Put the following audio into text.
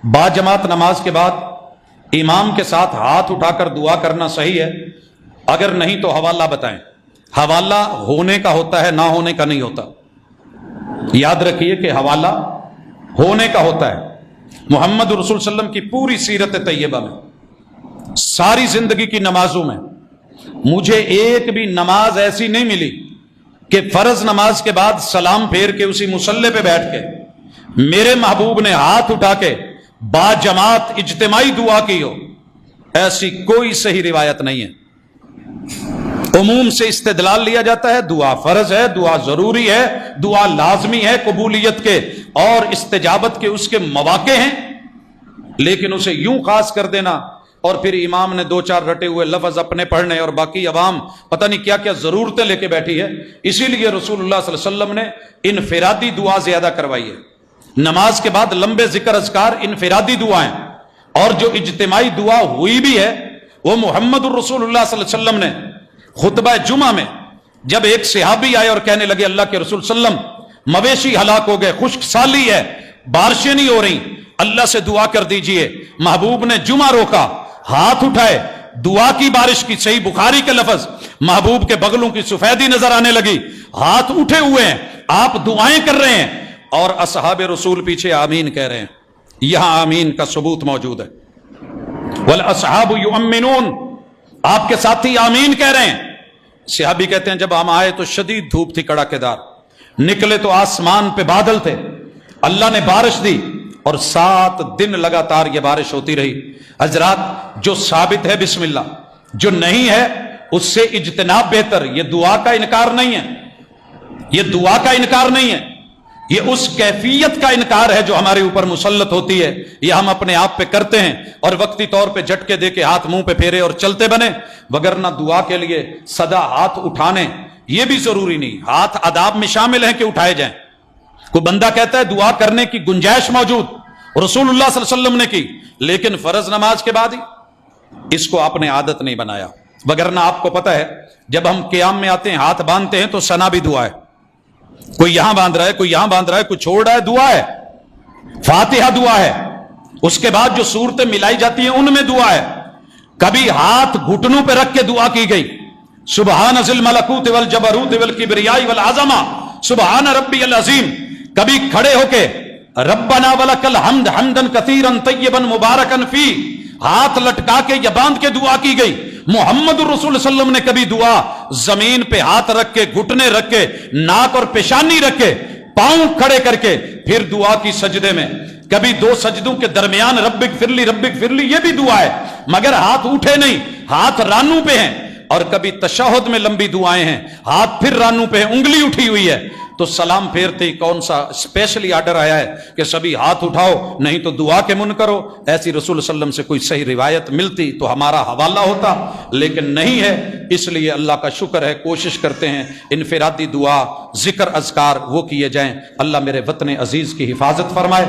باجماعت نماز کے بعد امام کے ساتھ ہاتھ اٹھا کر دعا کرنا صحیح ہے؟ اگر نہیں تو حوالہ بتائیں۔ حوالہ ہونے کا ہوتا ہے، نہ ہونے کا نہیں ہوتا۔ یاد رکھیے کہ حوالہ ہونے کا ہوتا ہے۔ محمد رسول صلی اللہ علیہ وسلم کی پوری سیرت طیبہ میں، ساری زندگی کی نمازوں میں مجھے ایک بھی نماز ایسی نہیں ملی کہ فرض نماز کے بعد سلام پھیر کے اسی مصلی پہ بیٹھ کے میرے محبوب نے ہاتھ اٹھا کے باجماعت اجتماعی دعا کی ہو۔ ایسی کوئی صحیح روایت نہیں ہے۔ عموم سے استدلال لیا جاتا ہے، دعا فرض ہے، دعا ضروری ہے، دعا لازمی ہے، قبولیت کے اور استجابت کے اس کے مواقع ہیں، لیکن اسے یوں خاص کر دینا اور پھر امام نے دو چار رٹے ہوئے لفظ اپنے پڑھنے اور باقی عوام پتہ نہیں کیا کیا ضرورتیں لے کے بیٹھی ہے۔ اسی لیے رسول اللہ صلی اللہ علیہ وسلم نے انفرادی دعا زیادہ کروائی ہے۔ نماز کے بعد لمبے ذکر اذکار انفرادی دعائیں، اور جو اجتماعی دعا ہوئی بھی ہے وہ محمد الرسول اللہ صلی اللہ علیہ وسلم نے خطبہ جمعہ میں جب ایک صحابی آئے اور کہنے لگے اللہ کے رسول صلی اللہ علیہ وسلم مویشی ہلاک ہو گئے، خشک سالی ہے، بارشیں نہیں ہو رہی، اللہ سے دعا کر دیجئے۔ محبوب نے جمعہ روکا، ہاتھ اٹھائے، دعا کی بارش کی، صحیح بخاری کے لفظ، محبوب کے بغلوں کی سفیدی نظر آنے لگی، ہاتھ اٹھے ہوئے ہیں، آپ دعائیں کر رہے ہیں اور اصحاب رسول پیچھے آمین کہہ رہے ہیں۔ یہاں آمین کا ثبوت موجود ہے۔ والاصحاب یؤمنون، آپ کے ساتھی آمین کہہ رہے ہیں۔ صحابی کہتے ہیں جب ہم آئے تو شدید دھوپ تھی، کڑاکے دار، نکلے تو آسمان پہ بادل تھے، اللہ نے بارش دی اور 7 دن لگاتار یہ بارش ہوتی رہی۔ حضرات، جو ثابت ہے بسم اللہ، جو نہیں ہے اس سے اجتناب بہتر۔ یہ دعا کا انکار نہیں ہے، یہ دعا کا انکار نہیں ہے، یہ اس کیفیت کا انکار ہے جو ہمارے اوپر مسلط ہوتی ہے، یہ ہم اپنے آپ پہ کرتے ہیں اور وقتی طور پہ جھٹکے دے کے ہاتھ منہ پہ پھیرے اور چلتے بنے، وگرنہ دعا کے لیے سدا ہاتھ اٹھانے یہ بھی ضروری نہیں۔ ہاتھ آداب میں شامل ہیں کہ اٹھائے جائیں۔ کوئی بندہ کہتا ہے دعا کرنے کی گنجائش موجود، رسول اللہ صلی اللہ علیہ وسلم نے کی، لیکن فرض نماز کے بعد ہی، اس کو آپ نے عادت نہیں بنایا۔ وگرنہ آپ کو پتہ ہے جب ہم قیام میں آتے ہیں ہاتھ باندھتے ہیں تو ثنا بھی دعا ہے، کوئی یہاں باندھ رہا ہے، کوئی یہاں باندھ رہا ہے، کوئی چھوڑ رہا ہے، دعا ہے، فاتحہ دعا ہے، اس کے بعد جو صورتیں ملائی جاتی ہیں ان میں دعا ہے۔ کبھی ہاتھ گھٹنوں پہ رکھ کے دعا کی گئی، سبحان ذی الملکوت والجبروت والکبریاء والعظمہ سبحان ربی العظیم۔ کبھی کھڑے ہو کے ربنا ولک الحمد حمدا کثیرا طیبا مبارکا فی، ہاتھ لٹکا کے یا باندھ کے دعا کی گئی۔ محمد الرسول صلی اللہ علیہ وسلم نے کبھی دعا زمین پہ ہاتھ رکھ کے، گھٹنے رکھ کے، ناک اور پیشانی رکھ کے، پاؤں کھڑے کر کے پھر دعا کی سجدے میں، کبھی 2 سجدوں کے درمیان رب اغفر لی یہ بھی دعا ہے، مگر ہاتھ اٹھے نہیں، ہاتھ رانوں پہ ہیں۔ اور کبھی تشہد میں لمبی دعائیں ہیں، ہاتھ پھر رانوں پہ ہیں، انگلی اٹھی ہوئی ہے، تو سلام پھیرتے ہی کون سا اسپیشلی آرڈر آیا ہے کہ سبھی ہاتھ اٹھاؤ نہیں تو دعا کے من کرو؟ ایسی رسول صلی اللہ علیہ وسلم سے کوئی صحیح روایت ملتی تو ہمارا حوالہ ہوتا، لیکن نہیں ہے۔ اس لیے اللہ کا شکر ہے، کوشش کرتے ہیں انفرادی دعا، ذکر اذکار وہ کیے جائیں۔ اللہ میرے وطن عزیز کی حفاظت فرمائے۔